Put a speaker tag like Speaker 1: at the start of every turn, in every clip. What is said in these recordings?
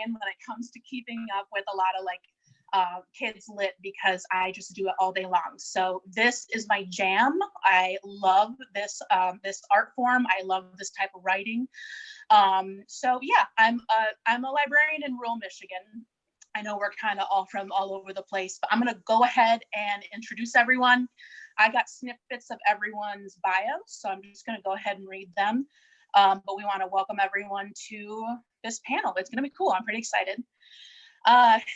Speaker 1: librarian when it comes to keeping up with a lot of like kids lit, because I just do it all day long. So this is my jam. I love this this art form. I love this type of writing. So yeah, I'm a librarian in rural Michigan. I know we're kind of all from all over the place, but I'm going to go ahead and introduce everyone. I got snippets of everyone's bios, so I'm just going to go ahead and read them. But we want to welcome everyone to this panel. It's going to be cool. I'm pretty excited.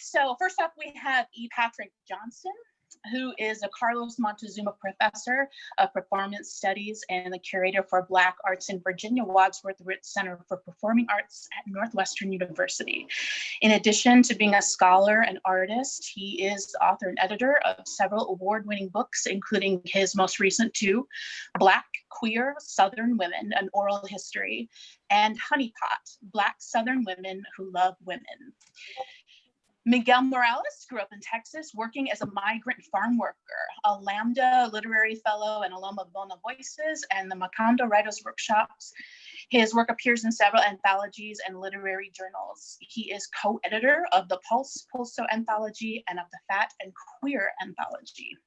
Speaker 1: So first up, we have E. Patrick Johnson, who is a Carlos Montezuma Professor of Performance Studies and the curator for Black Arts in Virginia Wadsworth Center for Performing Arts at Northwestern University. In addition to being a scholar and artist, he is the author and editor of several award-winning books, including his most recent two, Black Queer Southern Women, An Oral History, and Honeypot, Black Southern Women Who Love Women. Miguel Morales grew up in Texas, working as a migrant farm worker, a Lambda Literary Fellow and alum of Bona Voices and the Macondo Writers Workshops. His work appears in several anthologies and literary journals. He is co-editor of the Pulso Anthology and of the Fat and Queer Anthology.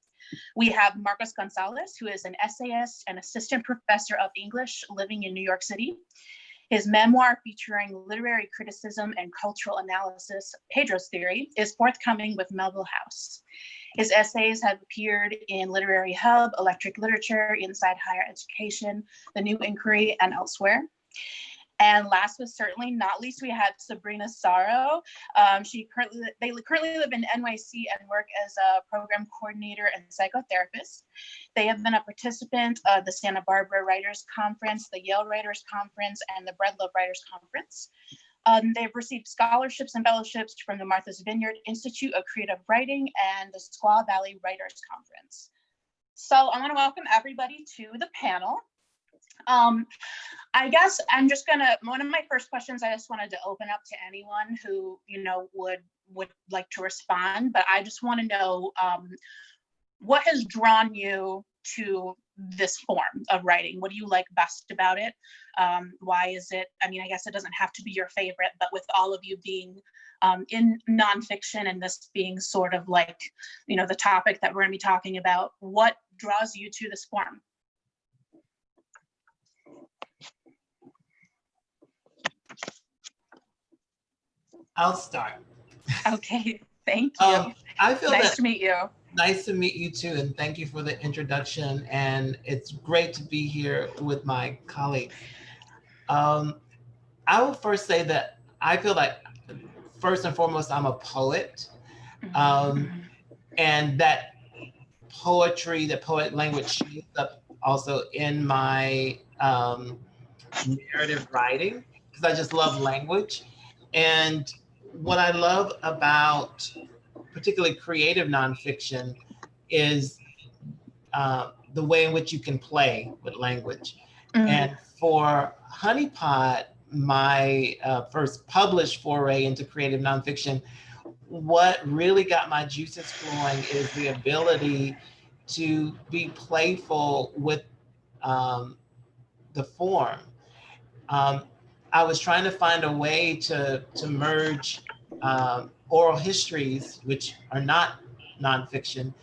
Speaker 1: We have Marcos Gonzalez, who is an essayist and assistant professor of English living in New York City. His memoir featuring literary criticism and cultural analysis, Pedro's Theory, is forthcoming with Melville House. His essays have appeared in Literary Hub, Electric Literature, Inside Higher Education, The New Inquiry, and elsewhere. And last but certainly not least, we have Sabrina Sorrow. They currently live in NYC and work as a program coordinator and psychotherapist. They have been a participant of the Santa Barbara Writers Conference, the Yale Writers Conference, and the Breadloaf Writers Conference. They've received scholarships and fellowships from the Martha's Vineyard Institute of Creative Writing and the Squaw Valley Writers Conference. So I want to welcome everybody to the panel. I guess I'm just gonna, one of my first questions, I just wanted to open up to anyone who, you know, would like to respond, but I just want to know what has drawn you to this form of writing? What do you like best about it? Why is it, I mean, I guess it doesn't have to be your favorite, but with all of you being in nonfiction and this being sort of like, you know, the topic that we're gonna be talking about, what draws you to this form?
Speaker 2: I'll start.
Speaker 1: Okay, thank you.
Speaker 2: I feel
Speaker 1: nice to meet you.
Speaker 2: Nice to meet you too, and thank you for the introduction. And it's great to be here with my colleagues. I will first say that I feel like, first and foremost, I'm a poet, and that poetry, the poet language shows up also in my narrative writing, because I just love language. And what I love about particularly creative nonfiction is the way in which you can play with language. And for Honeypot, my first published foray into creative nonfiction, what really got my juices flowing is the ability to be playful with the form. I was trying to find a way to merge oral histories, which are not nonfiction,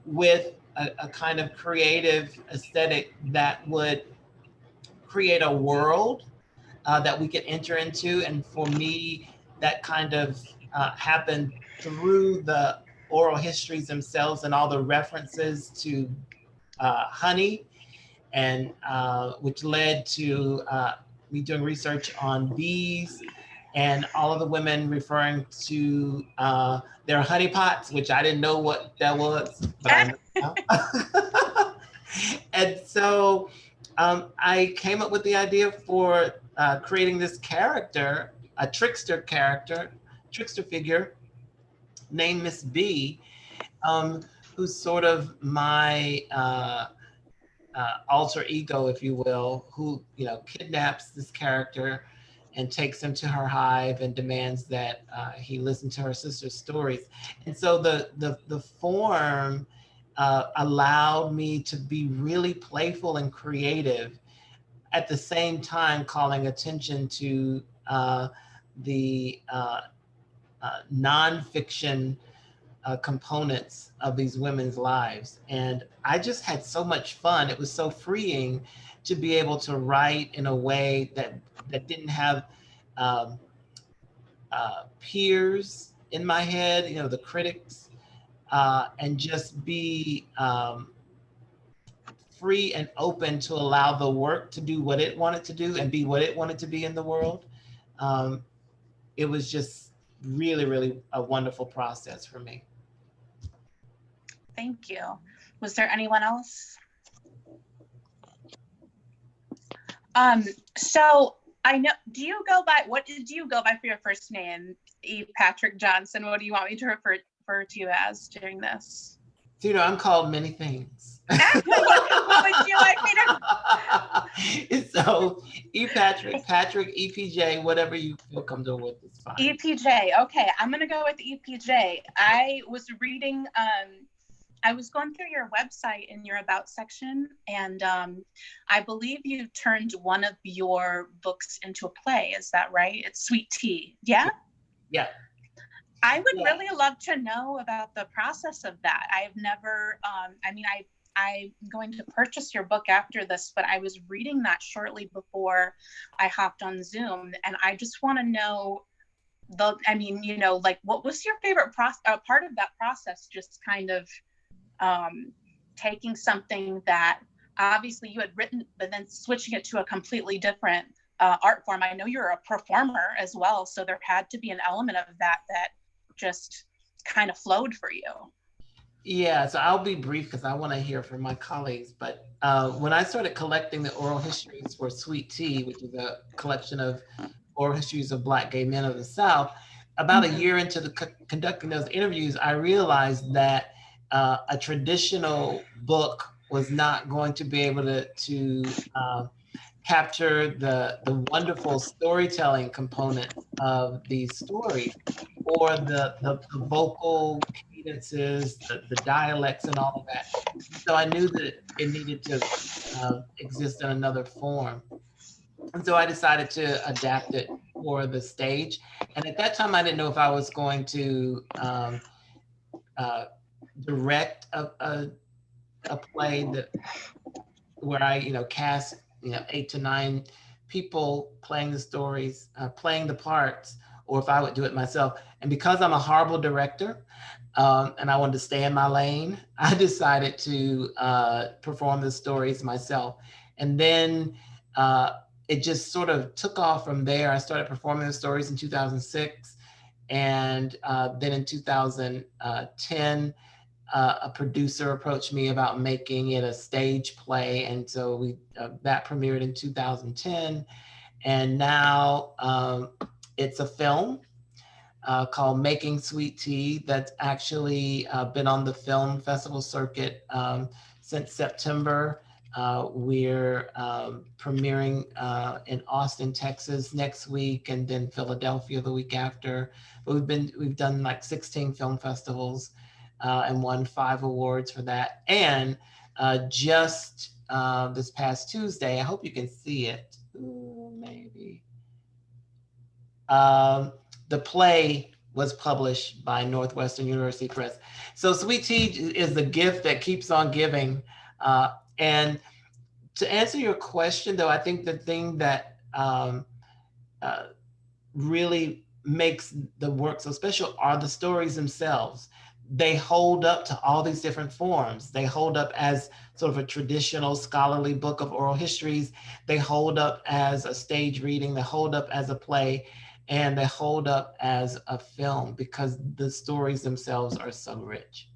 Speaker 2: with a kind of creative aesthetic that would create a world that we could enter into. And for me, that kind of happened through the oral histories themselves and all the references to honey, and which led to me doing research on bees and all of the women referring to their honey pots, which I didn't know what that was, but I know now. And so I came up with the idea for creating this character, a trickster figure named Miss B, who's sort of my alter ego, if you will, who, you know, kidnaps this character and takes him to her hive and demands that he listen to her sister's stories. And so the form allowed me to be really playful and creative, at the same time calling attention to the nonfiction components of these women's lives. And I just had so much fun. It was so freeing to be able to write in a way that didn't have um, peers in my head, the critics, and just be free and open to allow the work to do what it wanted to do and be what it wanted to be in the world. Um, it was just really, really a wonderful process for me.
Speaker 1: Thank you. Was there anyone else? So I know, do you go by for your first name? E. Patrick Johnson. What do you want me to refer to you as during this?
Speaker 2: I'm called many things.
Speaker 1: What would you like me
Speaker 2: to? So, Patrick, EPJ, whatever you feel comfortable with is fine.
Speaker 1: EPJ. Okay, I'm gonna go with EPJ. I was reading. I was going through your website in your About section, and I believe you turned one of your books into a play. Is that right? It's Sweet Tea. Yeah?
Speaker 2: Yeah.
Speaker 1: I would really love to know about the process of that. I've never, I'm going to purchase your book after this, but I was reading that shortly before I hopped on Zoom, and I just want to know what was your favorite part of that process? Just kind of taking something that obviously you had written, but then switching it to a completely different art form. I know you're a performer as well, so there had to be an element of that just kind of flowed for you.
Speaker 2: Yeah, so I'll be brief because I want to hear from my colleagues. But when I started collecting the oral histories for Sweet Tea, which is a collection of oral histories of Black gay men of the South, about a year into conducting those interviews, I realized that a traditional book was not going to be able to capture the wonderful storytelling component of these stories, or the vocal cadences, the dialects and all of that. So I knew that it needed to exist in another form. And so I decided to adapt it for the stage. And at that time, I didn't know if I was going to direct a play where I cast 8 to 9 people playing the stories, playing the parts, or if I would do it myself. And because I'm a horrible director, and I wanted to stay in my lane, I decided to perform the stories myself. And then it just sort of took off from there. I started performing the stories in 2006. And then in 2010, a producer approached me about making it a stage play. And so that premiered in 2010. And now it's a film called Making Sweet Tea that's actually been on the film festival circuit since September. We're premiering in Austin, Texas next week, and then Philadelphia the week after. But we've done like 16 film festivals and won 5 awards for that. And just this past Tuesday, I hope you can see it. Ooh, maybe. The play was published by Northwestern University Press. So Sweet Tea is the gift that keeps on giving. And to answer your question, though, I think the thing that really makes the work so special are the stories themselves. They hold up to all these different forms. They hold up as sort of a traditional scholarly book of oral histories. They hold up as a stage reading. They hold up as a play. And they hold up as a film because the stories themselves are so rich.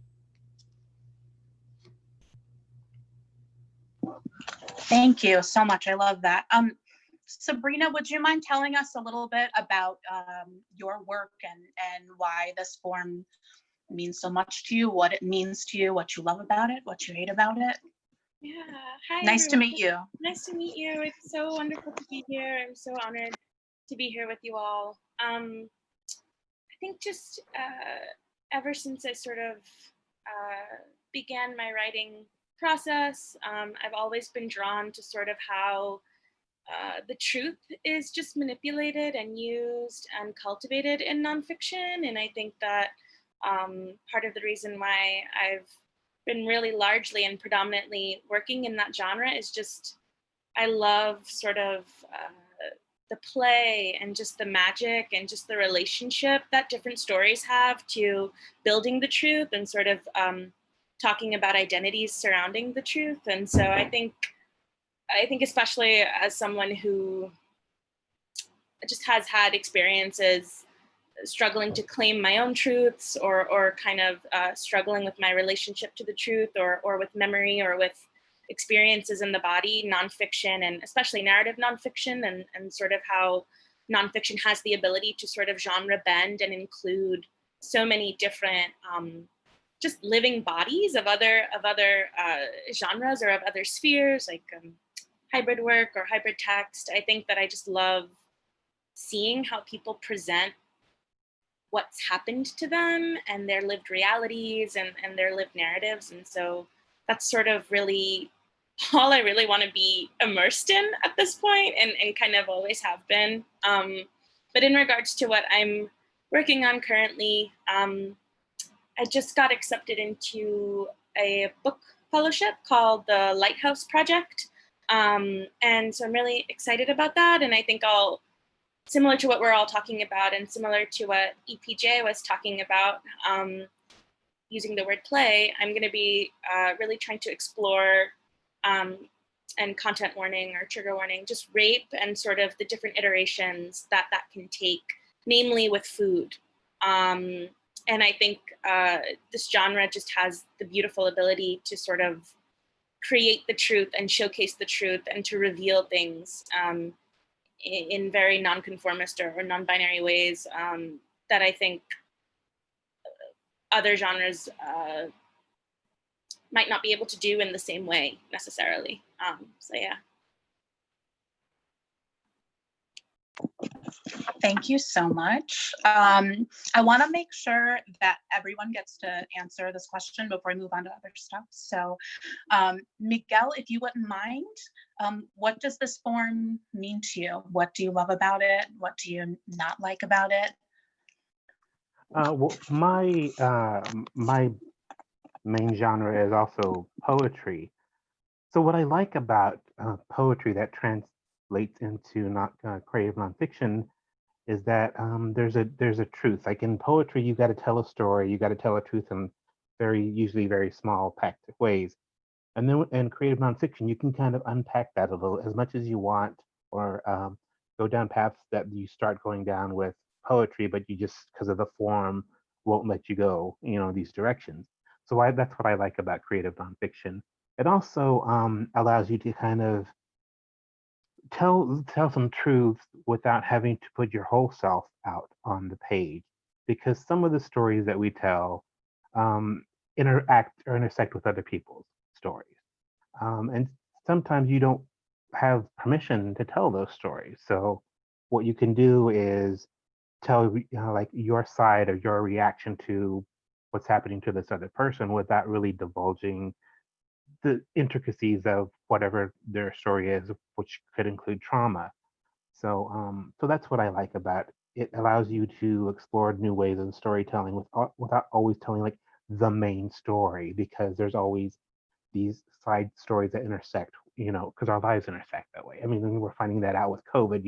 Speaker 1: Thank you so much. I love that. Sabrina, would you mind telling us a little bit about your work and why this form means so much to you, what it means to you, what you love about it, what you hate about it?
Speaker 3: Yeah. Hi.
Speaker 1: Nice to meet you.
Speaker 3: Nice to meet you. It's so wonderful to be here. I'm so honored to be here with you all. I think just ever since I sort of began my writing process, I've always been drawn to sort of how the truth is just manipulated and used and cultivated in nonfiction. And I think that part of the reason why I've been really largely and predominantly working in that genre is just, I love sort of the play and just the magic and just the relationship that different stories have to building the truth and sort of talking about identities surrounding the truth. And so I think especially as someone who just has had experiences struggling to claim my own truths or kind of struggling with my relationship to the truth or with memory or with experiences in the body, nonfiction and especially narrative nonfiction and sort of how nonfiction has the ability to sort of genre bend and include so many different just living bodies of other genres or of other spheres, like hybrid work or hybrid text. I think that I just love seeing how people present what's happened to them and their lived realities and their lived narratives. And so that's sort of really all I really want to be immersed in at this point and kind of always have been. But in regards to what I'm working on currently, I just got accepted into a book fellowship called the Lighthouse Project. And so I'm really excited about that. And I think similar to what we're all talking about and similar to what EPJ was talking about, using the word play, I'm going to be really trying to explore and content warning or trigger warning, just rape and sort of the different iterations that can take, namely with food. And I think this genre just has the beautiful ability to sort of create the truth and showcase the truth and to reveal things in very nonconformist or non-binary ways that I think other genres might not be able to do in the same way necessarily. So yeah.
Speaker 1: Thank you so much. I want to make sure that everyone gets to answer this question before I move on to other stuff. So Miguel, if you wouldn't mind, what does this form mean to you? What do you love about it? What do you not like about it?
Speaker 4: Well, my main genre is also poetry. So what I like about poetry that translates into creative nonfiction is that there's a truth. Like in poetry, you got to tell a story, you got to tell a truth in usually very small packed ways. And then in creative nonfiction, you can kind of unpack that a little as much as you want, or go down paths that you start going down with poetry, but you just, because of the form, won't let you go, these directions. So that's what I like about creative nonfiction. It also allows you to kind of tell some truths without having to put your whole self out on the page, because some of the stories that we tell interact or intersect with other people's stories. And sometimes you don't have permission to tell those stories. So what you can do is tell like your side or your reaction to what's happening to this other person without really divulging the intricacies of whatever their story is, which could include trauma. So that's what I like about it. It allows you to explore new ways of storytelling without always telling like the main story, because there's always these side stories that intersect, because our lives intersect that way. I mean, we're finding that out with COVID,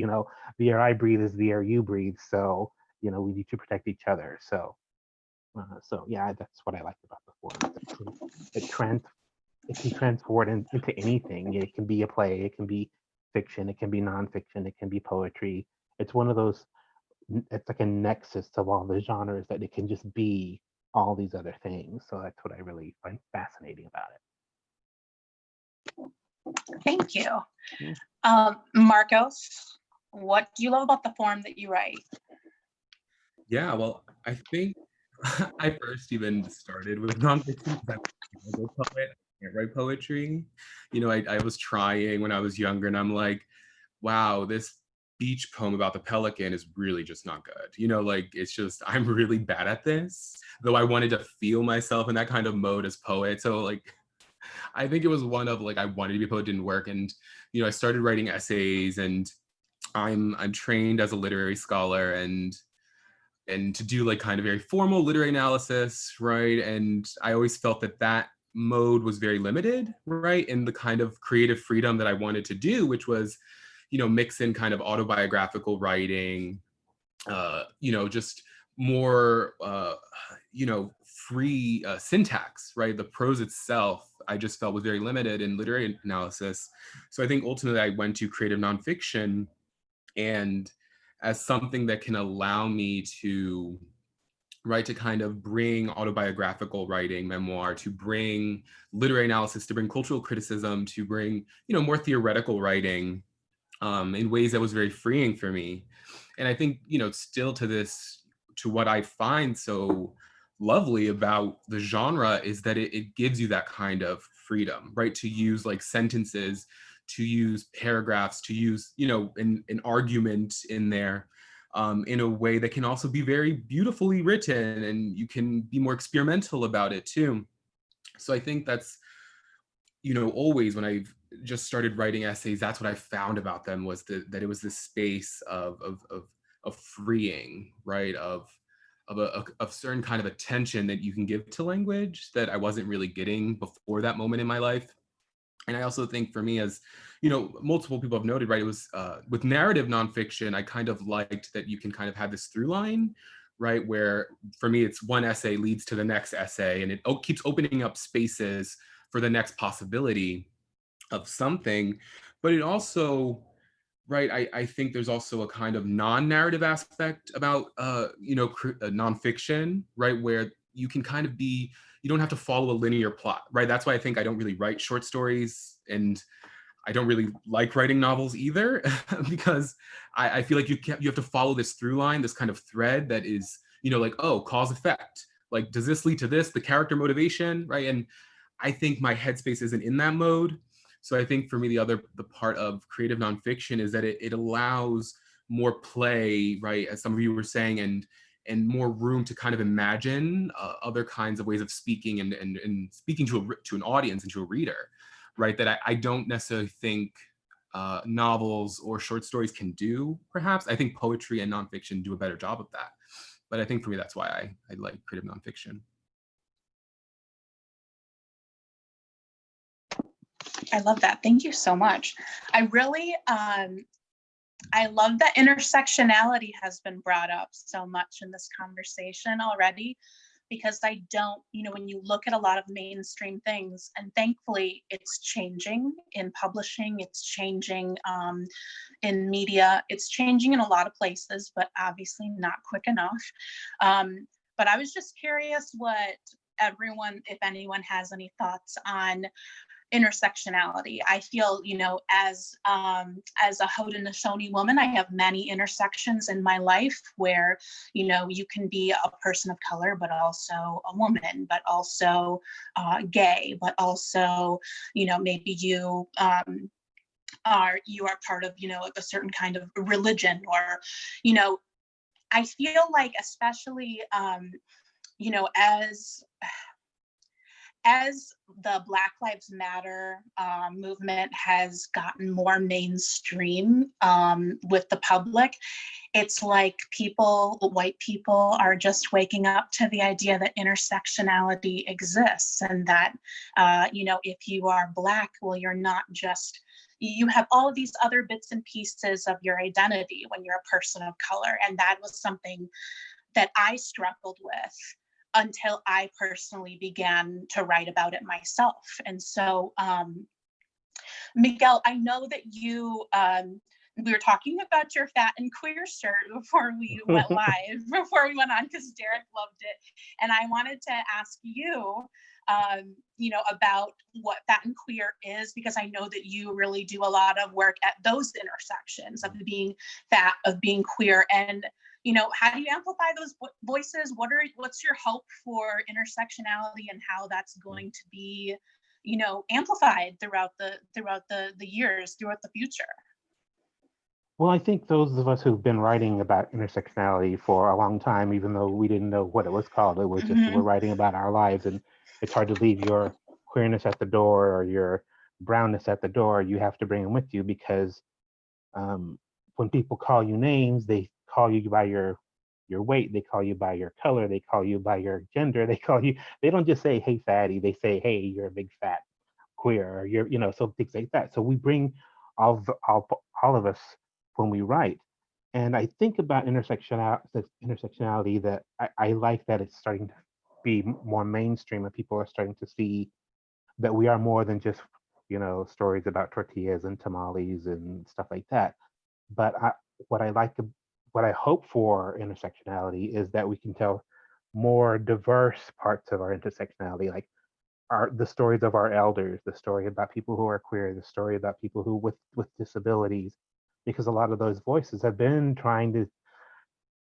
Speaker 4: the air I breathe is the air you breathe. So, we need to protect each other. So yeah, that's what I like about the form. It can transport into anything. It can be a play, it can be fiction, it can be nonfiction, it can be poetry. It's one of those, it's like a nexus of all the genres that it can just be all these other things. So that's what I really find fascinating about it.
Speaker 1: Thank you. Marcos, what do you love about the form that you write?
Speaker 5: Yeah, well, I think I first even started with nonfiction because I'm a poet. I can't write poetry. I was trying when I was younger, and I'm like, wow, this beach poem about the pelican is really just not good. It's just, I'm really bad at this. Though I wanted to feel myself in that kind of mode as poet. So I think it was one of like, I wanted to be a poet, didn't work. And, you know, I started writing essays, and I'm trained as a literary scholar, and to do like kind of very formal literary analysis, right? And I always felt that that mode was very limited, right? In the kind of creative freedom that I wanted to do, which was, you know, mix in kind of autobiographical writing, you know, just more, you know, free syntax, right? The prose itself, I just felt was very limited in literary analysis. So I think ultimately I went to creative nonfiction, and as something that can allow me to, right, to kind of bring autobiographical writing, memoir, to bring literary analysis, to bring cultural criticism, to bring, you know, more theoretical writing, in ways that was very freeing for me. And I think, you know, still to this, to what I find so lovely about the genre is that it gives you that kind of freedom, right? To use like sentences, to use paragraphs, to use, you know, an argument in there, in a way that can also be very beautifully written, and you can be more experimental about it too. So I think that's, you know, always when I've just started writing essays, that's what I found about them, was that it was this space of freeing, right? Of a certain kind of attention that you can give to language that I wasn't really getting before that moment in my life. And I also think for me, as you know, multiple people have noted, right, it was with narrative nonfiction, I kind of liked that you can kind of have this through line, right, where for me it's one essay leads to the next essay, and it keeps opening up spaces for the next possibility of something. But it also, right, I think there's also a kind of non-narrative aspect about you know, nonfiction, right, where you can kind of be, you don't have to follow a linear plot, right? That's why I think I don't really write short stories, and I don't really like writing novels either, because I feel like you have to follow this through line, this kind of thread that is, you know, like, oh, cause effect, like, does this lead to this, the character motivation, right? And I think my headspace isn't in that mode. So I think for me, the part of creative nonfiction is that it allows more play, right, as some of you were saying, and more room to kind of imagine other kinds of ways of speaking, and speaking to an audience and to a reader, right, that I don't necessarily think novels or short stories can do, perhaps. I think poetry and nonfiction do a better job of that. But I think for me, that's why I like creative nonfiction.
Speaker 1: I love that. Thank you so much. I really, I love that intersectionality has been brought up so much in this conversation already, because I don't, you know, when you look at a lot of mainstream things, and thankfully it's changing in publishing, it's changing in media, it's changing in a lot of places, but obviously not quick enough. But I was just curious what everyone, if anyone has any thoughts on intersectionality. I feel, you know, as a Haudenosaunee woman, I have many intersections in my life where, you know, you can be a person of color, but also a woman, but also gay, but also, you know, maybe you are part of, you know, a certain kind of religion, or, you know, I feel like, especially, you know, as the Black Lives Matter movement has gotten more mainstream with the public, it's like white people are just waking up to the idea that intersectionality exists, and that, you know, if you are Black, well, you're not just, you have all of these other bits and pieces of your identity when you're a person of color. And that was something that I struggled with until I personally began to write about it myself. And so, Miguel, I know that you, we were talking about your fat and queer shirt before we went live, before we went on, because Derek loved it. And I wanted to ask you, you know, about what fat and queer is, because I know that you really do a lot of work at those intersections of being fat, of being queer, and, you know, how do you amplify those voices? What's your hope for intersectionality, and how that's going to be, you know, amplified throughout the years, throughout the future?
Speaker 4: Well, I think those of us who've been writing about intersectionality for a long time, even though we didn't know what it was called, it was just we're writing about our lives, and it's hard to leave your queerness at the door or your brownness at the door, you have to bring them with you, because when people call you names, they call you by your weight, they call you by your color, they call you by your gender, they don't just say, hey fatty, they say, hey, you're a big fat queer, or you're, so things like that. So we bring all of us when we write. And I think about intersectionality, that I like that it's starting to be more mainstream, and people are starting to see that we are more than just, stories about tortillas and tamales and stuff like that. But what I hope for intersectionality is that we can tell more diverse parts of our intersectionality, like the stories of our elders, the story about people who are queer, the story about people who with disabilities, because a lot of those voices have been trying to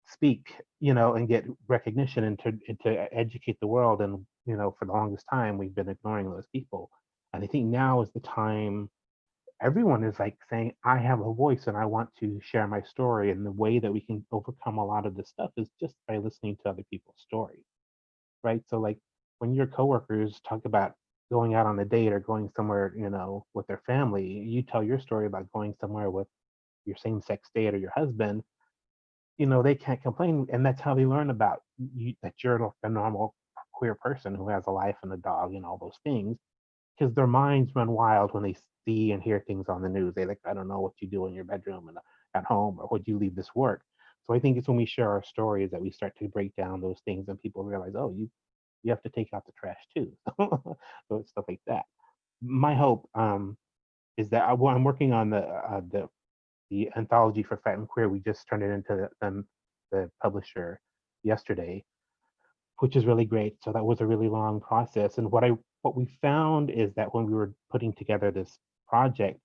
Speaker 4: speak, and get recognition, and to educate the world. And, for the longest time, we've been ignoring those people. And I think now is the time everyone is like saying, I have a voice and I want to share my story. And the way that we can overcome a lot of this stuff is just by listening to other people's stories, right? So like when your coworkers talk about going out on a date or going somewhere, with their family, you tell your story about going somewhere with your same-sex date or your husband, they can't complain. And that's how they learn about you, that you're a normal queer person who has a life and a dog and all those things, because their minds run wild when they see and hear things on the news. They like, I don't know what you do in your bedroom and at home, or would you leave this work? So I think it's when we share our stories that we start to break down those things, and people realize, oh, you have to take out the trash too. So it's stuff like that. My hope is that I'm working on the anthology for Fat and Queer. We just turned it into the publisher yesterday, which is really great. So that was a really long process. And what we found is that when we were putting together this project,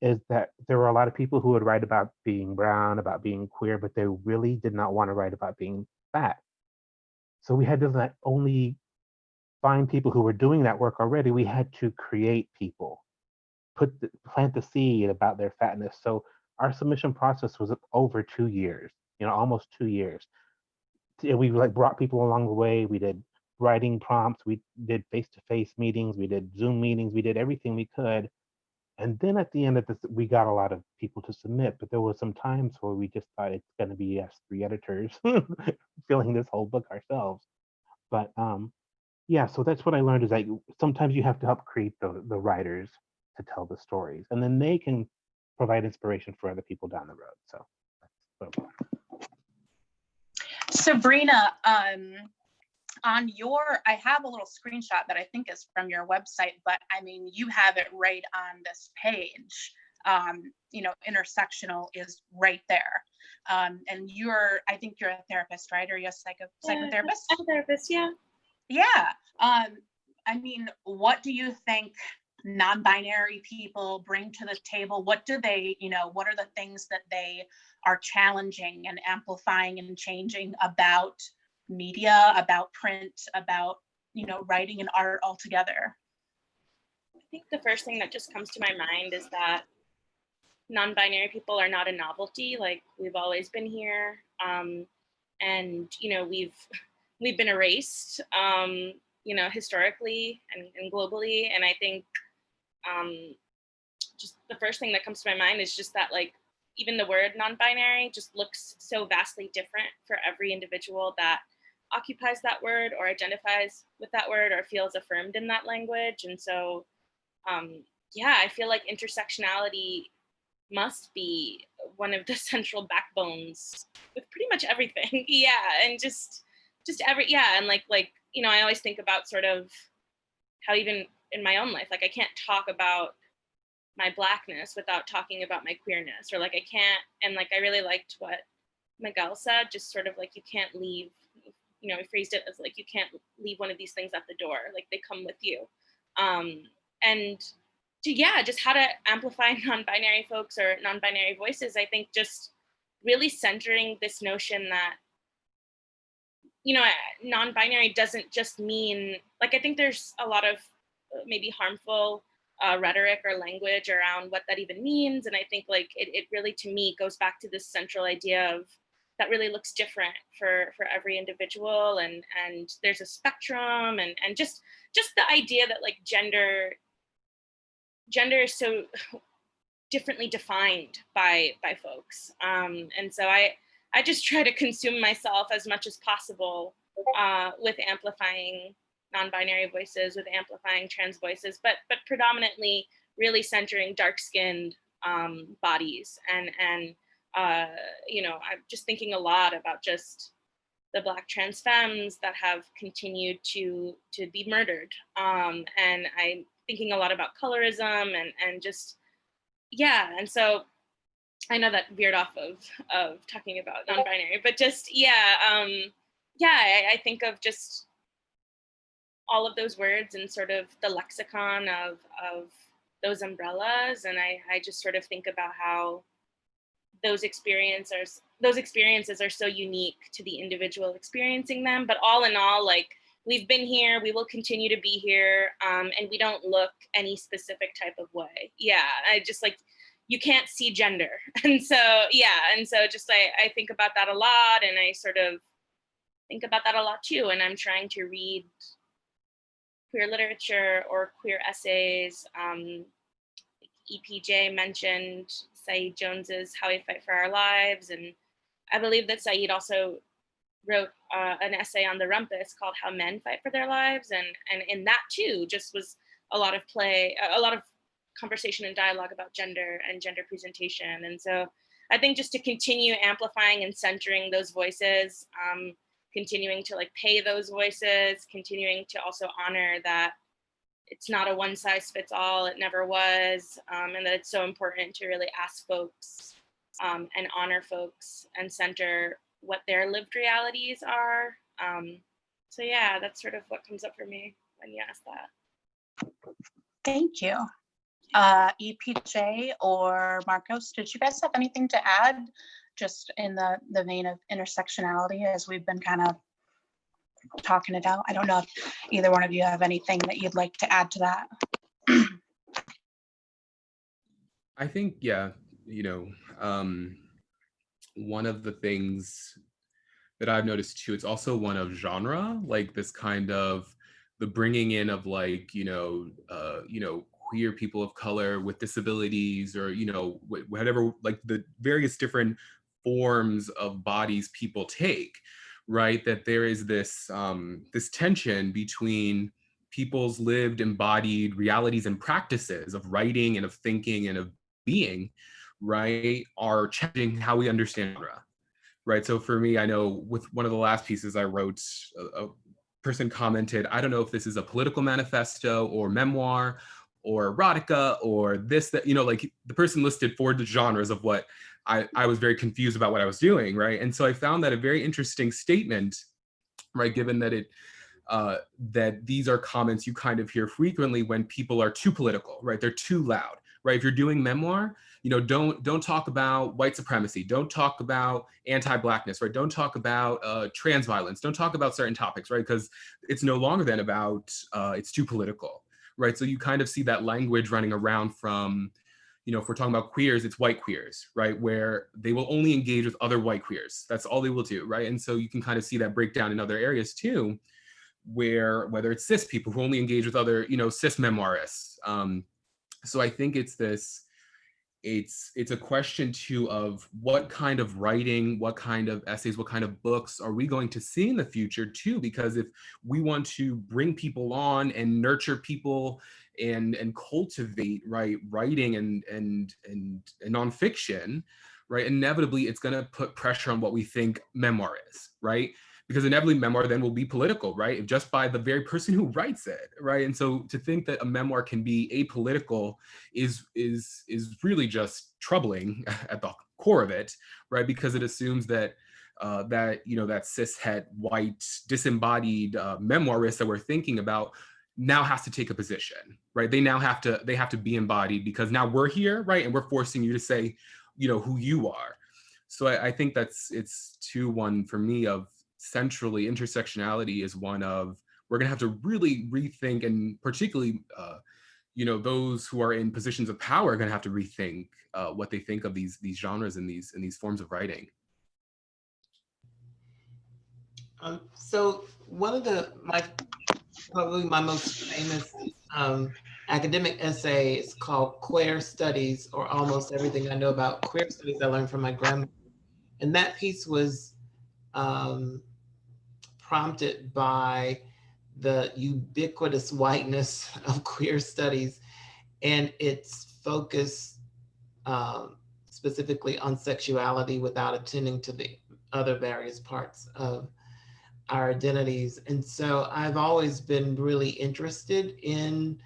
Speaker 4: is that there were a lot of people who would write about being brown, about being queer, but they really did not want to write about being fat. So we had to not only find people who were doing that work already, we had to create people, plant the seed about their fatness. So our submission process was over 2 years, almost 2 years. We like brought people along the way. We did writing prompts, we did face-to-face meetings, we did Zoom meetings, we did everything we could. And then at the end of this, we got a lot of people to submit, but there was some times where we just thought it's going to be us 3 editors filling this whole book ourselves. But yeah, so that's what I learned, is like sometimes you have to help create the writers to tell the stories, and then they can provide inspiration for other people down the road. So that's what
Speaker 1: Sabrina, I have a little screenshot that I think is from your website, but I mean, you have it right on this page. Intersectional is right there. And I think you're a therapist, right? Or you're a psychotherapist?
Speaker 3: I'm a therapist, yeah.
Speaker 1: Yeah. I mean, what do you think non-binary people bring to the table? What do they, what are the things that they are challenging and amplifying and changing about media, about print, about, writing and art altogether?
Speaker 3: I think the first thing that just comes to my mind is that non-binary people are not a novelty. Like, we've always been here. And, we've been erased, historically and globally. And I think just the first thing that comes to my mind is just that, like, even the word non-binary just looks so vastly different for every individual that occupies that word or identifies with that word or feels affirmed in that language. And so, I feel like intersectionality must be one of the central backbones with pretty much everything. And just and like I always think about sort of how even in my own life, like, I can't talk about my Blackness without talking about my queerness, or like I can't, and like I really liked what Miguel said, just sort of like, you can't leave, he phrased it as like, you can't leave one of these things at the door, like they come with you. And just how to amplify non-binary folks or non-binary voices. I think just really centering this notion that, non-binary doesn't just mean, like, I think there's a lot of maybe harmful rhetoric or language around what that even means. And I think like it really, to me, goes back to this central idea of that really looks different for every individual, and there's a spectrum, and just the idea that like gender is so differently defined by folks, and so I just try to consume myself as much as possible with amplifying non-binary voices, with amplifying trans voices, but predominantly really centering dark-skinned bodies, and you know, I'm just thinking a lot about just the Black trans femmes that have continued to be murdered, and I'm thinking a lot about colorism, and just, yeah. And so I know that veered off of talking about non-binary, but just, yeah, I think of just all of those words and sort of the lexicon of those umbrellas, and I just sort of think about how those experiences are so unique to the individual experiencing them, but all in all, like, we've been here, we will continue to be here, and we don't look any specific type of way. Yeah, I just, like, you can't see gender. And so, yeah, and so just I think about that a lot, and I sort of think about that a lot too, and I'm trying to read queer literature or queer essays. EPJ mentioned Saeed Jones's How We Fight for Our Lives, and I believe that Saeed also wrote an essay on the rumpus called How Men Fight for Their Lives, and in that too just was a lot of play, a lot of conversation and dialogue about gender and gender presentation. And so I think just to continue amplifying and centering those voices, continuing to like pay those voices, continuing to also honor that it's not a one size fits all, it never was, and that it's so important to really ask folks and honor folks and center what their lived realities are. So yeah, that's sort of what comes up for me when you ask that.
Speaker 1: Thank you. EPJ or Marcos, did you guys have anything to add just in the vein of intersectionality as we've been kind of talking it out? I don't know if either one of you have anything that you'd like to add to that.
Speaker 5: I think, yeah, you know, one of the things that I've noticed too, it's also one of genre, like this kind of the bringing in of like, you know, queer people of color with disabilities, or, you know, whatever, like the various different forms of bodies people take, right? That there is this this tension between people's lived embodied realities and practices of writing and of thinking and of being, right, are changing how we understand genre, right? So for me, I know with one of the last pieces I wrote, a person commented, I don't know if this is a political manifesto or memoir or erotica or this, that, you know, like the person listed 4 genres of what I was very confused about what I was doing, right? And so I found that a very interesting statement, right? Given that it, that these are comments you kind of hear frequently when people are too political, right? They're too loud, right? If you're doing memoir, you know, don't talk about white supremacy, don't talk about anti-Blackness, right? Don't talk about trans violence, don't talk about certain topics, right? Because it's no longer then about, it's too political, right? So you kind of see that language running around from, you know, if we're talking about queers, it's white queers, right? Where they will only engage with other white queers. That's all they will do, right? And so you can kind of see that breakdown in other areas too, where whether it's cis people who only engage with other, you know, cis memoirists. So I think it's this, it's a question too of what kind of writing, what kind of essays, what kind of books are we going to see in the future too? Because if we want to bring people on and nurture people and cultivate, right, writing and nonfiction, right, inevitably it's going to put pressure on what we think memoir is, right? Because inevitably memoir then will be political, right? Just by the very person who writes it, right? And so to think that a memoir can be apolitical is really just troubling at the core of it, right? Because it assumes that that, you know, that cishet white disembodied memoirist that we're thinking about now has to take a position, right? They have to be embodied because now we're here, right? And we're forcing you to say, you know, who you are. So I think it's one for me of centrally intersectionality is one of, we're gonna have to really rethink, and particularly, you know, those who are in positions of power are gonna have to rethink what they think of these genres and these forms of writing.
Speaker 2: So one of probably my most famous academic essay is called Queer Studies, or Almost Everything I Know About Queer Studies I Learned from My Grandmother. And that piece was um, prompted by the ubiquitous whiteness of queer studies and its focus specifically on sexuality without attending to the other various parts of our identities. And so I've always been really interested in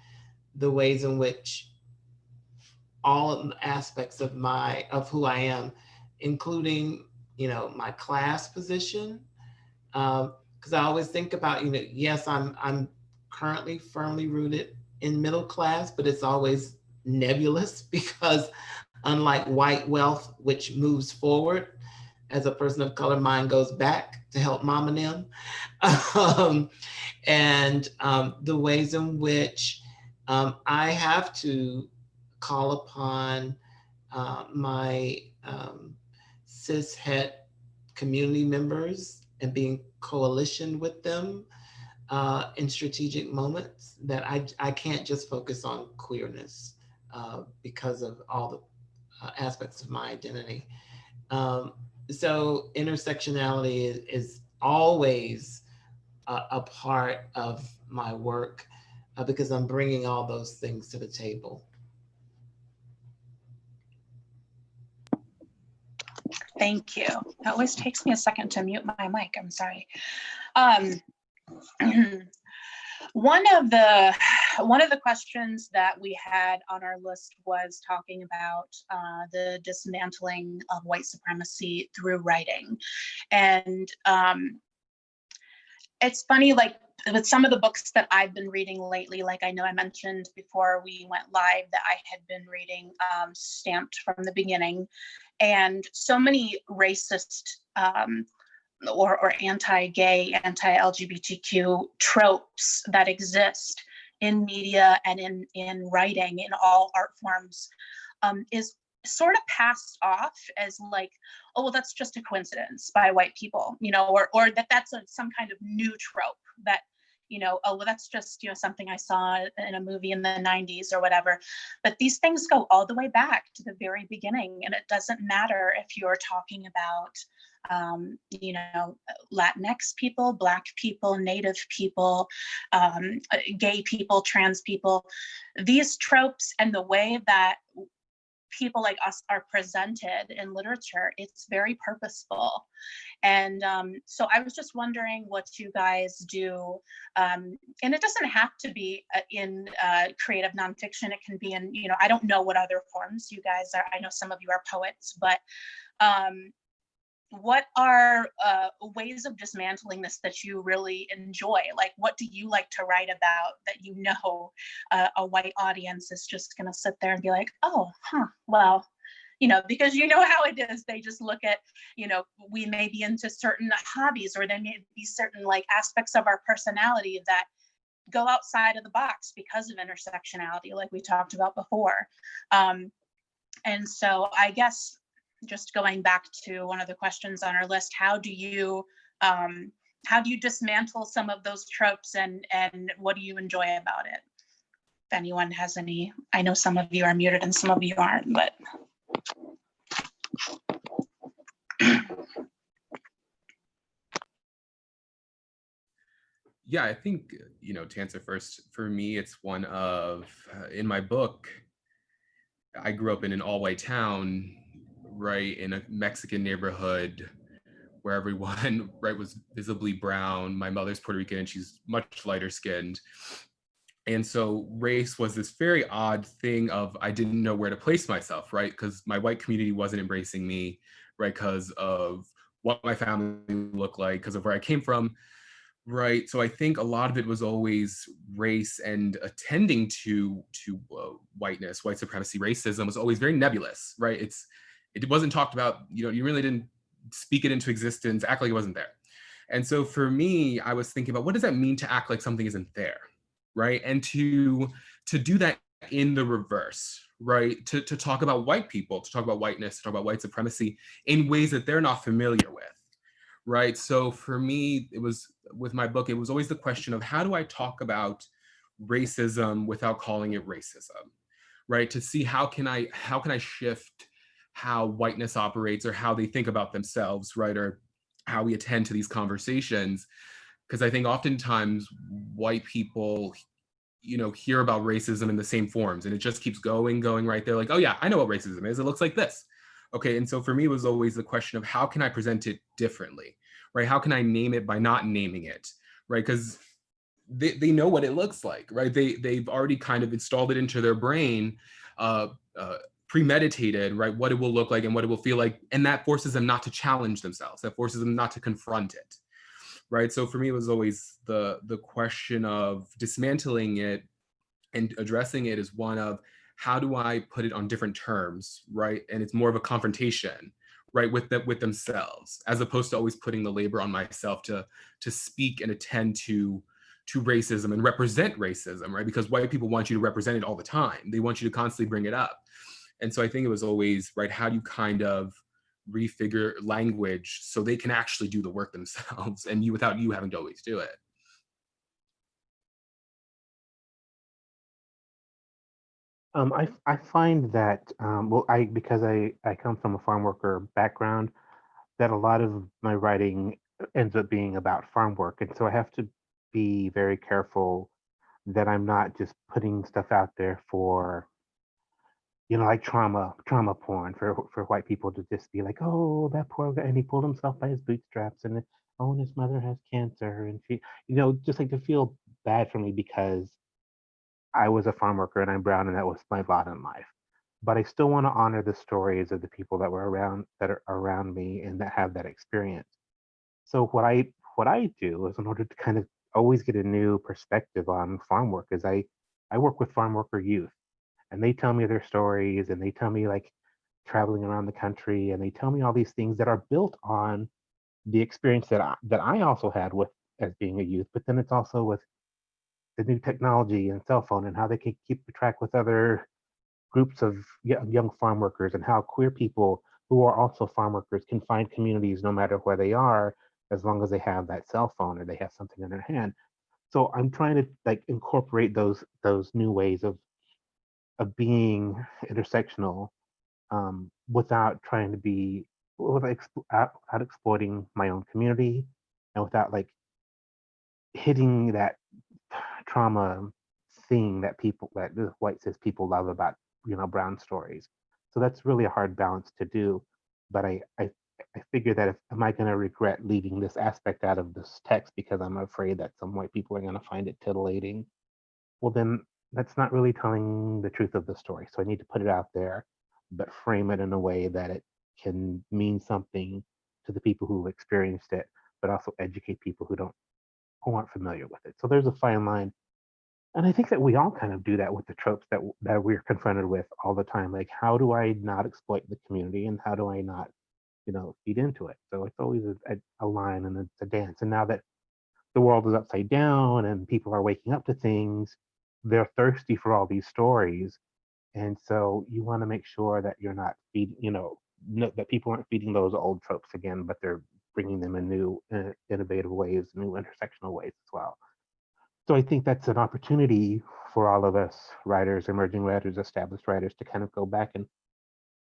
Speaker 2: the ways in which all aspects of who I am, including, my class position. Because I always think about, yes, I'm currently firmly rooted in middle class, but it's always nebulous because unlike white wealth, which moves forward, as a person of color, mine goes back to help mom and them. The ways in which I have to call upon my cis het community members and being coalition with them in strategic moments, that I can't just focus on queerness because of all the aspects of my identity. So intersectionality is always a part of my work because I'm bringing all those things to the table.
Speaker 1: Thank you. It always takes me a second to mute my mic. I'm sorry. One of the questions that we had on our list was talking about the dismantling of white supremacy through writing. And it's funny, like with some of the books that I've been reading lately, like I know I mentioned before we went live that I had been reading Stamped from the Beginning, and so many racist or anti-gay, anti-LGBTQ tropes that exist in media and in writing, in all art forms, is sort of passed off as like, oh, well, that's just a coincidence by white people, or that's some kind of new trope that, oh, well, that's just, something I saw in a movie in the 90s or whatever. But these things go all the way back to the very beginning. And it doesn't matter if you're talking about, Latinx people, Black people, Native people, gay people, trans people. These tropes and the way that people like us are presented in literature, it's very purposeful. And so I was just wondering what you guys do. And it doesn't have to be in creative nonfiction. It can be in, I don't know what other forms you guys are. I know some of you are poets, but what are ways of dismantling this that you really enjoy? Like, what do you like to write about that a white audience is just going to sit there and be like, oh, well, because how it is. They just look at, we may be into certain hobbies, or there may be certain like aspects of our personality that go outside of the box because of intersectionality, like we talked about before. And so I guess, just going back to one of the questions on our list, how do you dismantle some of those tropes, and what do you enjoy about it? If anyone has any, I know some of you are muted and some of you aren't, but.
Speaker 5: Yeah, I think, to answer first, for me, it's one of, in my book, I grew up in an all-white town, right, in a Mexican neighborhood where everyone, right, was visibly brown. My mother's Puerto Rican and she's much lighter skinned. And so race was this very odd thing of, I didn't know where to place myself, right? Because my white community wasn't embracing me, right? Because of what my family looked like, because of where I came from, right? So I think a lot of it was always race, and attending to whiteness, white supremacy, racism was always very nebulous, right? It wasn't talked about, you really didn't speak it into existence, act like it wasn't there. And so for me, I was thinking about, what does that mean to act like something isn't there, right? And to do that in the reverse, right? To talk about white people, to talk about whiteness, to talk about white supremacy in ways that they're not familiar with, right? So for me, it was, with my book, it was always the question of how do I talk about racism without calling it racism, right? To see how can I shift how whiteness operates, or how they think about themselves, right? Or how we attend to these conversations. Because I think oftentimes white people, hear about racism in the same forms, and it just keeps going, right? They're like, oh yeah, I know what racism is. It looks like this. Okay, and so for me, it was always the question of how can I present it differently, right? How can I name it by not naming it, right? Because they know what it looks like, right? They've already kind of installed it into their brain, uh, premeditated, right? What it will look like and what it will feel like, and that forces them not to challenge themselves. That forces them not to confront it, right? So for me, it was always the question of dismantling it and addressing it as one of how do I put it on different terms, right? And it's more of a confrontation, right, with themselves, as opposed to always putting the labor on myself to speak and attend to racism and represent racism, right? Because white people want you to represent it all the time. They want you to constantly bring it up. And so I think it was always, right, how do you kind of refigure language so they can actually do the work themselves, and without you having to always do it.
Speaker 4: I find that because I come from a farm worker background, that a lot of my writing ends up being about farm work, and so I have to be very careful that I'm not just putting stuff out there for, like trauma porn for white people to just be like, oh, that poor guy, and he pulled himself by his bootstraps, and oh, and his mother has cancer, and she, just like to feel bad for me because I was a farm worker and I'm brown and that was my lot in life. But I still want to honor the stories of the people that are around me and that have that experience. So what I do is, in order to kind of always get a new perspective on farm work, is I work with farm worker youth, and they tell me their stories, and they tell me, like, traveling around the country, and they tell me all these things that are built on the experience that I also had with as being a youth. But then it's also with the new technology and cell phone, and how they can keep track with other groups of young farm workers, and how queer people who are also farm workers can find communities no matter where they are, as long as they have that cell phone or they have something in their hand. So I'm trying to, like, incorporate those new ways of being intersectional, without trying to be without exploiting my own community, and without, like, hitting that trauma thing that the white cis people love about, brown stories. So that's really a hard balance to do. But I figure that, if am I going to regret leaving this aspect out of this text because I'm afraid that some white people are going to find it titillating? Well, then that's not really telling the truth of the story. So I need to put it out there, but frame it in a way that it can mean something to the people who experienced it, but also educate people who aren't familiar with it. So there's a fine line, and I think that we all kind of do that with the tropes that we're confronted with all the time. Like, how do I not exploit the community, and how do I not, feed into it? So it's always a line, and it's a dance. And now that the world is upside down and people are waking up to things, they're thirsty for all these stories. And so you want to make sure that you're not feeding, no, that people aren't feeding those old tropes again, but they're bringing them in new, innovative ways, new intersectional ways as well. So I think that's an opportunity for all of us writers, emerging writers, established writers, to kind of go back and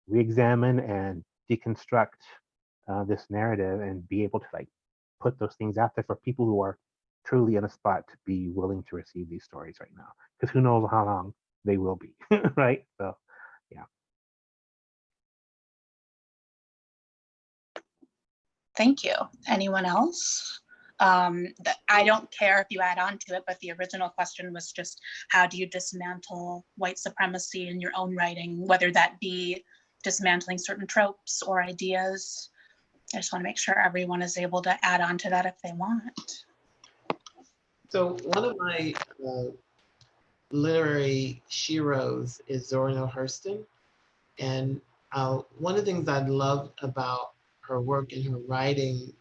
Speaker 4: re-examine and deconstruct this narrative, and be able to, like, put those things out there for people who are truly in a spot to be willing to receive these stories right now, because who knows how long they will be. Right? So yeah.
Speaker 1: Thank you. Anyone else? I don't care if you add on to it, but the original question was just, how do you dismantle white supremacy in your own writing, whether that be dismantling certain tropes or ideas? I just want to make sure everyone is able to add on to that if they want.
Speaker 2: So one of my literary sheroes is Zora Neale Hurston. And one of the things I love about her work and her writing,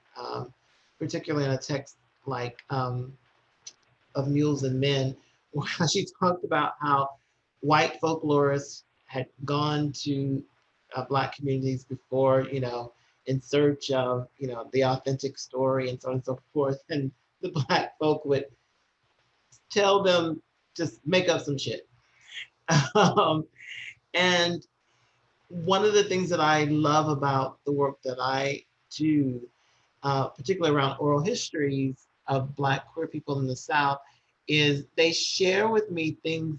Speaker 2: particularly in a text like Of Mules and Men, where she talked about how white folklorists had gone to Black communities before, in search of, you know, the authentic story and so on and so forth. And the Black folk would tell them, just make up some shit. And one of the things that I love about the work that I do, particularly around oral histories of Black queer people in the South, is they share with me things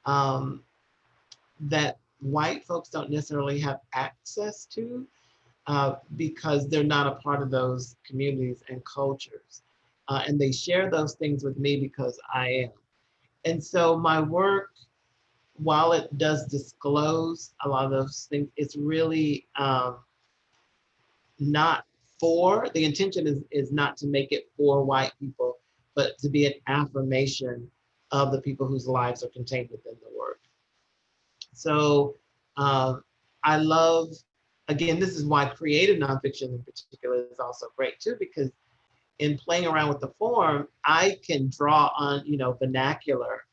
Speaker 2: that white folks don't necessarily have access to because they're not a part of those communities and cultures. And they share those things with me because I am. And so my work, while it does disclose a lot of those things, it's really not for, the intention is not to make it for white people, but to be an affirmation of the people whose lives are contained within the work. So I love, again, this is why creative nonfiction in particular is also great too, because in playing around with the form, I can draw on, you know, vernacular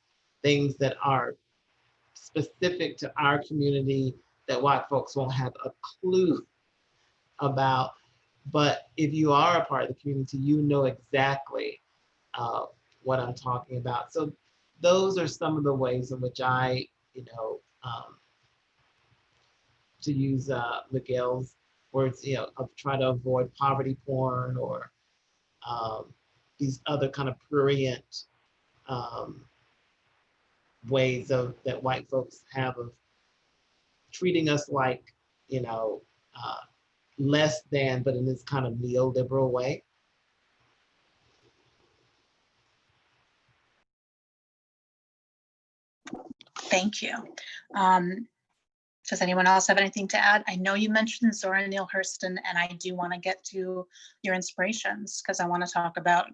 Speaker 2: things that are specific to our community that white folks won't have a clue about. But if you are a part of the community, you know exactly what I'm talking about. So those are some of the ways in which I, you know, to use Miguel's words, you know, try to avoid poverty porn or these other kind of prurient ways of that white folks have of treating us like, you know, less than, but in this kind of neoliberal way.
Speaker 1: Thank you. Does anyone else have anything to add? I know you mentioned Zora Neale Hurston, and I do want to get to your inspirations because I want to talk about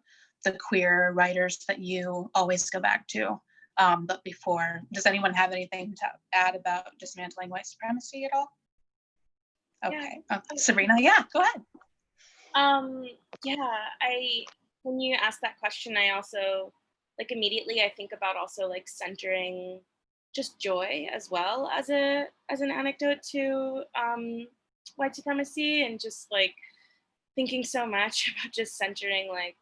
Speaker 1: the queer writers that you always go back to. But before, does anyone have anything to add about dismantling white supremacy at all? Okay, yeah. Sabrina, yeah, go ahead.
Speaker 3: Yeah, when you asked that question, I also, like, immediately I think about also like centering just joy as well as an anecdote to white supremacy, and just like thinking so much about just centering like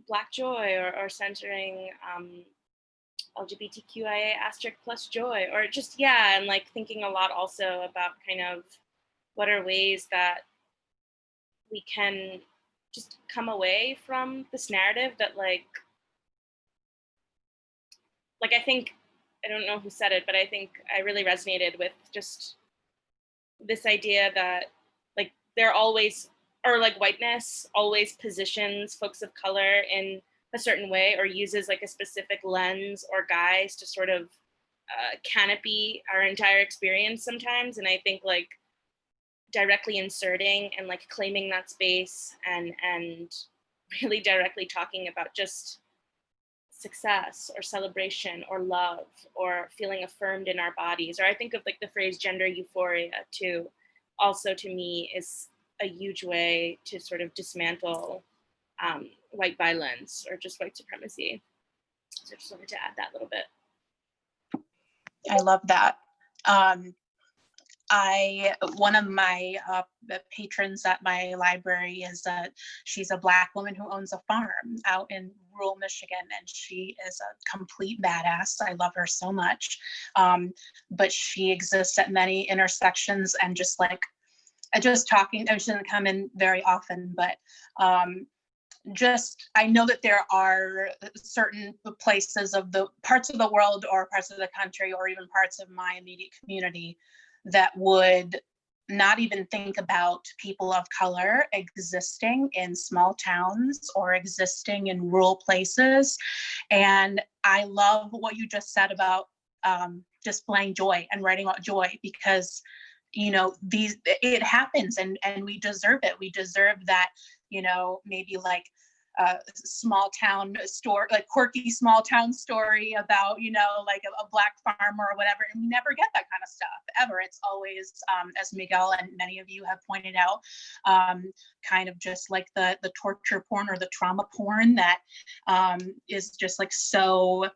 Speaker 3: Black joy or centering LGBTQIA asterisk plus joy, or just, yeah, and like thinking a lot also about kind of what are ways that we can just come away from this narrative that like I think, I don't know who said it, but I think I really resonated with just this idea that like they're always, or like whiteness always positions folks of color in a certain way or uses like a specific lens or guise to sort of canopy our entire experience sometimes. And I think like directly inserting and like claiming that space and really directly talking about just success or celebration or love or feeling affirmed in our bodies. Or I think of like the phrase gender euphoria too, also to me is a huge way to sort of dismantle white violence or just white supremacy. So I just wanted to add that little bit.
Speaker 1: I love that. One of my patrons at my library is she's a Black woman who owns a farm out in rural Michigan, and she is a complete badass. I love her so much. But she exists at many intersections and just talking, she doesn't come in very often, but I know that there are certain places of the parts of the world or parts of the country or even parts of my immediate community that would not even think about people of color existing in small towns or existing in rural places. And I love what you just said about displaying joy and writing about joy, because you know, it happens and we deserve it. We deserve that, you know, maybe like a small town story, like quirky small town story about, you know, like a Black farmer or whatever. And we never get that kind of stuff ever. It's always, as Miguel and many of you have pointed out, kind of just like the torture porn or the trauma porn that is just like so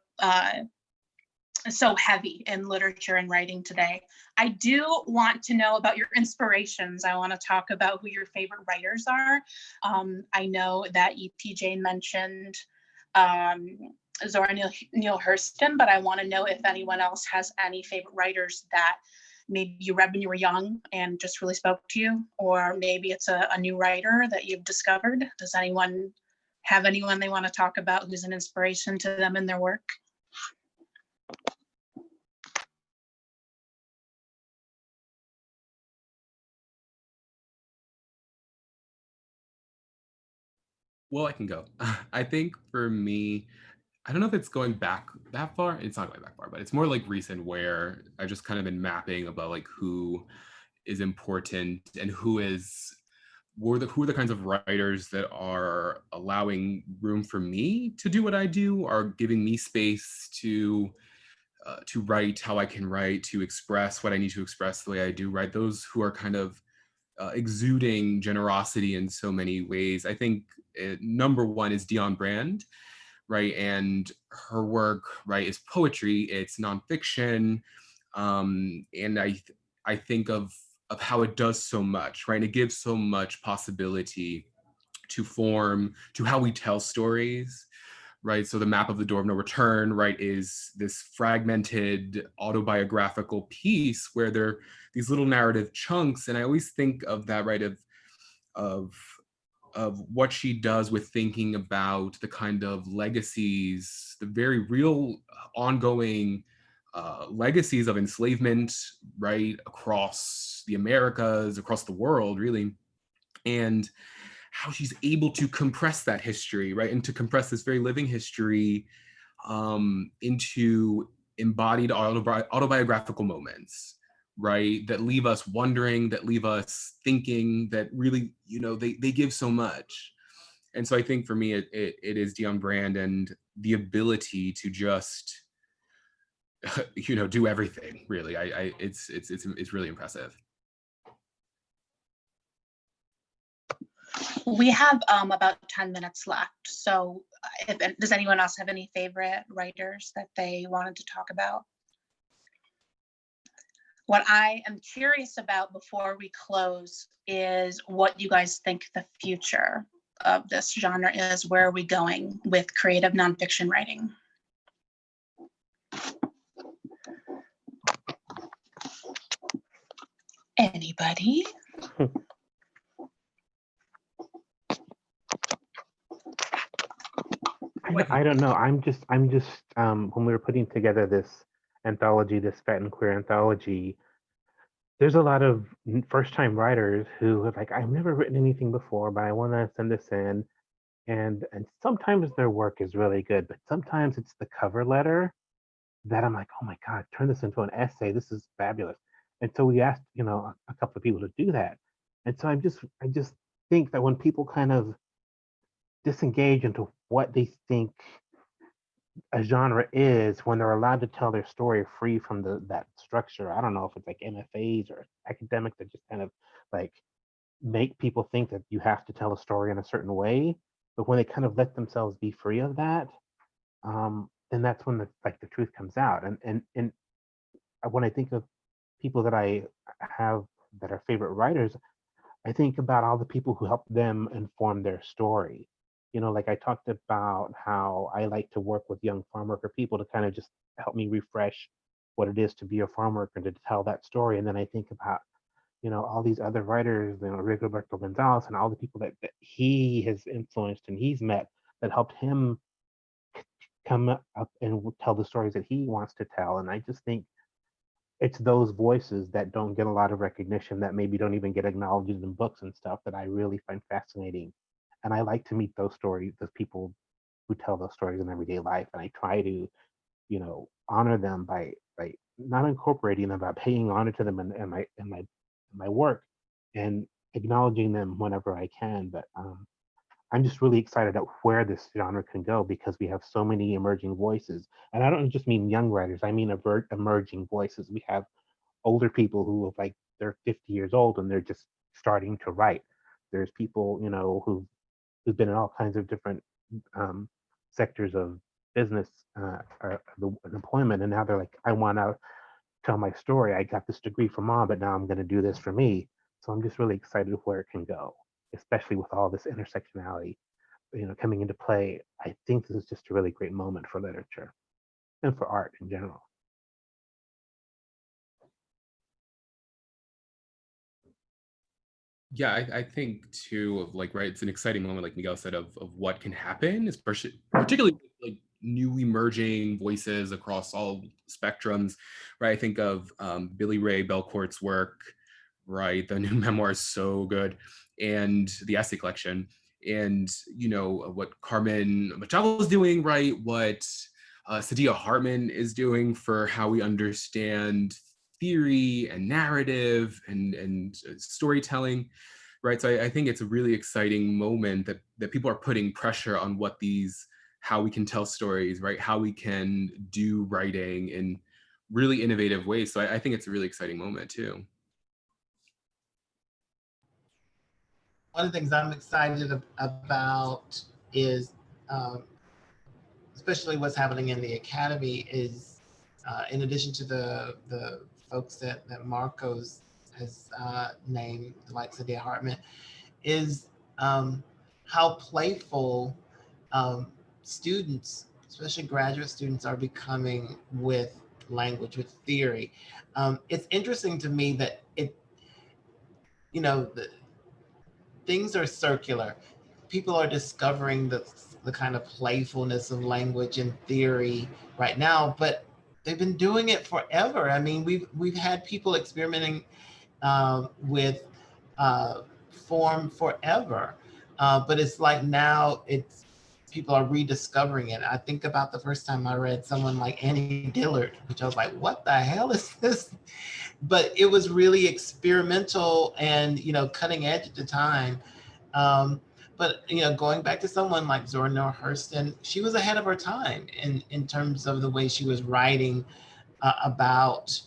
Speaker 1: so heavy in literature and writing today. I do want to know about your inspirations. I want to talk about who your favorite writers are. I know that E.P. Jane mentioned Zora Neale Hurston, but I want to know if anyone else has any favorite writers that maybe you read when you were young and just really spoke to you, or maybe it's a new writer that you've discovered. Does anyone have anyone they want to talk about who's an inspiration to them in their work?
Speaker 5: Well, I can go. I think for me, I don't know if it's going back that far. It's not going back far, but it's more like recent where I've just kind of been mapping about like who is important and who are the kinds of writers that are allowing room for me to do what I do, are giving me space to write how I can write, to express what I need to express the way I do, right? Those who are kind of exuding generosity in so many ways. I think number one is Dion Brand, right? And her work, right, is poetry, it's nonfiction, and I think of how it does so much, right? It gives so much possibility to form, to how we tell stories, right? So the Map of the Door of No Return, right, is this fragmented autobiographical piece where there are these little narrative chunks, and I always think of that, right, of what she does with thinking about the kind of legacies, the very real ongoing legacies of enslavement, right, across the Americas, across the world, really, and how she's able to compress that history, right, and to compress this very living history into embodied autobiographical moments, right, that leave us wondering, that leave us thinking, that really, they give so much. And so I think for me, it is Dion Brand and the ability to just, do everything. Really, it's really impressive.
Speaker 1: We have about 10 minutes left. So does anyone else have any favorite writers that they wanted to talk about? What I am curious about before we close is what you guys think the future of this genre is. Where are we going with creative nonfiction writing? Anybody?
Speaker 4: I don't know. I'm just when we were putting together this anthology, this Fat and Queer anthology, there's a lot of first-time writers who are like, I've never written anything before, but I want to send this in. And sometimes their work is really good, but sometimes it's the cover letter that I'm like, oh my God, turn this into an essay. This is fabulous. And so we asked, a couple of people to do that. And so I just think that when people kind of disengage into what they think a genre is, when they're allowed to tell their story free from that structure. I don't know if it's like MFAs or academics that just kind of like make people think that you have to tell a story in a certain way. But when they kind of let themselves be free of that, then that's when the truth comes out. And when I think of people that I have that are favorite writers, I think about all the people who helped them inform their story. Like I talked about how I like to work with young farm worker people to kind of just help me refresh what it is to be a farm worker and to tell that story. And then I think about, all these other writers, Rigoberto Gonzalez and all the people that he has influenced and he's met that helped him come up and tell the stories that he wants to tell. And I just think it's those voices that don't get a lot of recognition, that maybe don't even get acknowledged in books and stuff, that I really find fascinating. And I like to meet those stories, those people who tell those stories in everyday life. And I try to, honor them by not incorporating them, but paying honor to them in my work and acknowledging them whenever I can. But I'm just really excited at where this genre can go because we have so many emerging voices. And I don't just mean young writers, I mean emerging voices. We have older people who are like, they're 50 years old and they're just starting to write. There's people, who've been in all kinds of different sectors of business, or employment, and now they're like, I want to tell my story. I got this degree from mom, but now I'm going to do this for me. So I'm just really excited where it can go, especially with all this intersectionality, coming into play. I think this is just a really great moment for literature and for art in general.
Speaker 5: Yeah, I think too of like, right, it's an exciting moment, like Miguel said, of what can happen, especially particularly like new emerging voices across all spectrums, right? I think of Billy Ray Belcourt's work, right? The new memoir is so good, and the essay collection, and what Carmen Machado is doing, right? What Sadia Hartman is doing for how we understand theory and narrative and storytelling, right? So I think it's a really exciting moment that people are putting pressure on how we can tell stories, right? How we can do writing in really innovative ways. So I think it's a really exciting moment too.
Speaker 2: One of the things I'm excited about is, especially what's happening in the academy, is in addition to the folks that Marcos has named, like Sadia Hartman, is how playful students, especially graduate students, are becoming with language, with theory. It's interesting to me that things are circular. People are discovering the kind of playfulness of language and theory right now, but they've been doing it forever. I mean, we've had people experimenting with form forever, but it's like now people are rediscovering it. I think about the first time I read someone like Annie Dillard, which I was like, what the hell is this? But it was really experimental and cutting edge at the time. But going back to someone like Zora Neale Hurston, she was ahead of her time in terms of the way she was writing about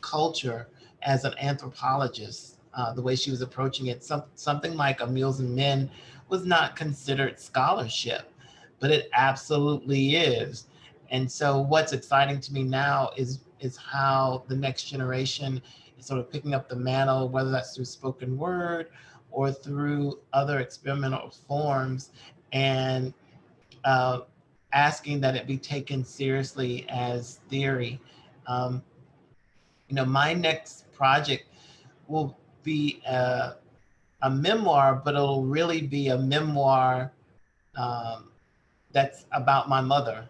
Speaker 2: culture as an anthropologist. The way she was approaching it, something like A Meals and Men was not considered scholarship, but it absolutely is. And so what's exciting to me now is how the next generation is sort of picking up the mantle, whether that's through spoken word or through other experimental forms, and asking that it be taken seriously as theory. My next project will be a memoir, but it'll really be a memoir that's about my mother.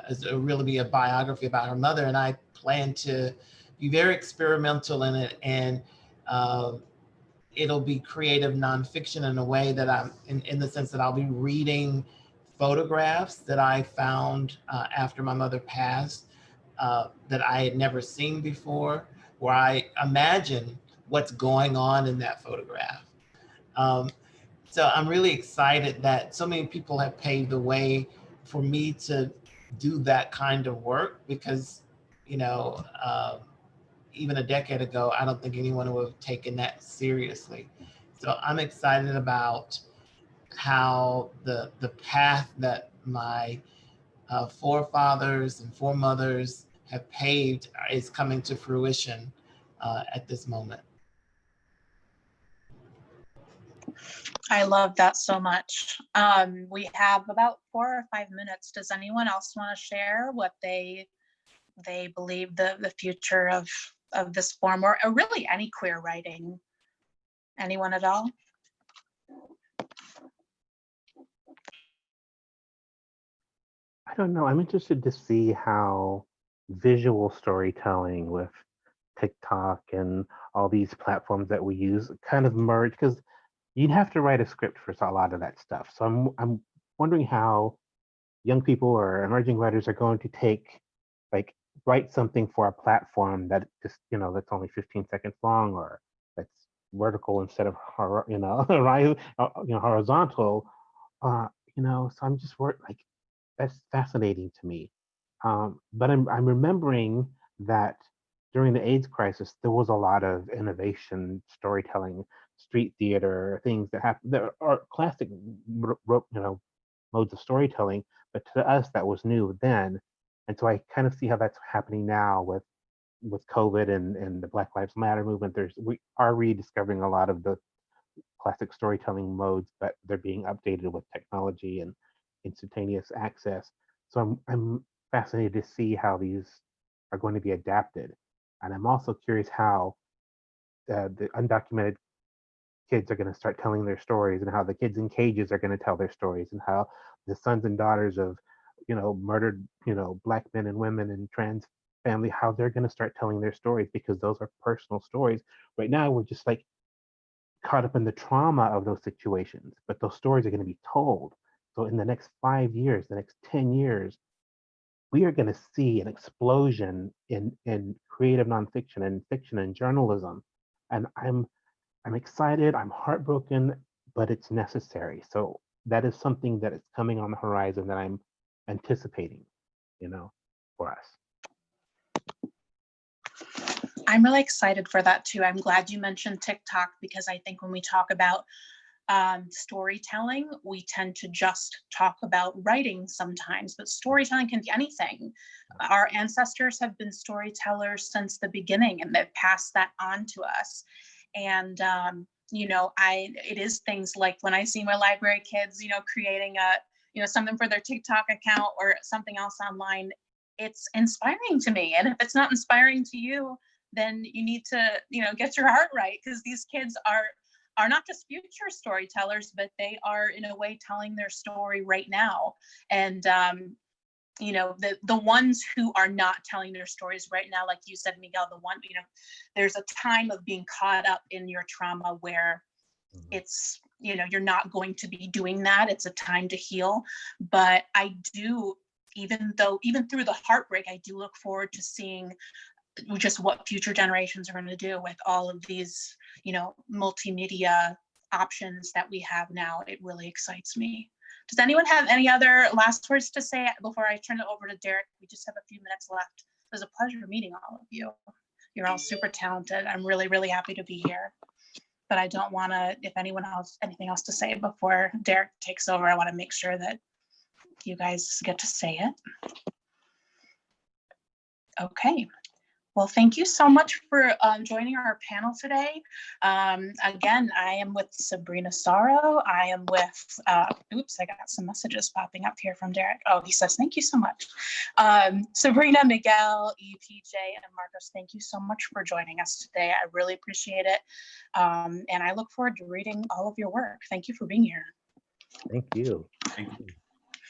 Speaker 2: It'll really be a biography about her mother, and I plan to be very experimental in it, and it'll be creative nonfiction in a way that I'm in the sense that I'll be reading photographs that I found after my mother passed that I had never seen before, where I imagine what's going on in that photograph. So I'm really excited that so many people have paved the way for me to do that kind of work, because, even a decade ago, I don't think anyone would have taken that seriously. So I'm excited about how the path that my forefathers and foremothers have paved is coming to fruition at this moment.
Speaker 1: I love that so much. We have about 4 or 5 minutes. Does anyone else want to share what they believe the future of this form, or really any queer writing? Anyone at all?
Speaker 4: I don't know. I'm interested to see how visual storytelling with TikTok and all these platforms that we use kind of merge, because you'd have to write a script for a lot of that stuff. So I'm wondering how young people or emerging writers are going to write something for a platform that just that's only 15 seconds long, or that's vertical instead of horizontal. So I'm just worried, that's fascinating to me. But I'm remembering that during the AIDS crisis, there was a lot of innovation, storytelling, street theater, things that happened. There are classic, modes of storytelling, but to us that was new then. And so I kind of see how that's happening now with COVID and the Black Lives Matter movement. We are rediscovering a lot of the classic storytelling modes, but they're being updated with technology and instantaneous access. So I'm fascinated to see how these are going to be adapted. And I'm also curious how the undocumented kids are going to start telling their stories, and how the kids in cages are going to tell their stories, and how the sons and daughters of, murdered, Black men and women and trans family, how they're going to start telling their stories, because those are personal stories. Right now, we're just like caught up in the trauma of those situations, but those stories are going to be told. So in the next 5 years, the next 10 years, we are going to see an explosion in creative nonfiction and fiction and journalism. And I'm excited, I'm heartbroken, but it's necessary. So that is something that is coming on the horizon that I'm anticipating, for us.
Speaker 1: I'm really excited for that too. I'm glad you mentioned TikTok, because I think when we talk about storytelling, we tend to just talk about writing sometimes, but storytelling can be anything. Our ancestors have been storytellers since the beginning, and they've passed that on to us. And it is things like when I see my library kids, creating something for their TikTok account or something else online, it's inspiring to me. And if it's not inspiring to you, then you need to, get your heart right, because these kids are not just future storytellers, but they are in a way telling their story right now. And the ones who are not telling their stories right now, like you said, Miguel, there's a time of being caught up in your trauma where it's, you're not going to be doing that. It's a time to heal. But I do, even through the heartbreak, I do look forward to seeing just what future generations are going to do with all of these, multimedia options that we have now. It really excites me. Does anyone have any other last words to say before I turn it over to Derek? We just have a few minutes left. It was a pleasure meeting all of you. You're all super talented. I'm really, really happy to be here. But I don't want to, if anyone else, anything else to say before Derek takes over, I want to make sure that you guys get to say it. Okay. Well, thank you so much for joining our panel today. Again, I am with Sabrina Sorrow. I am with, oops, I got some messages popping up here from Derek. Oh, he says, thank you so much. Sabrina, Miguel, EPJ, and Marcos, thank you so much for joining us today. I really appreciate it. And I look forward to reading all of your work. Thank you for being here.
Speaker 4: Thank you.
Speaker 5: Thank you.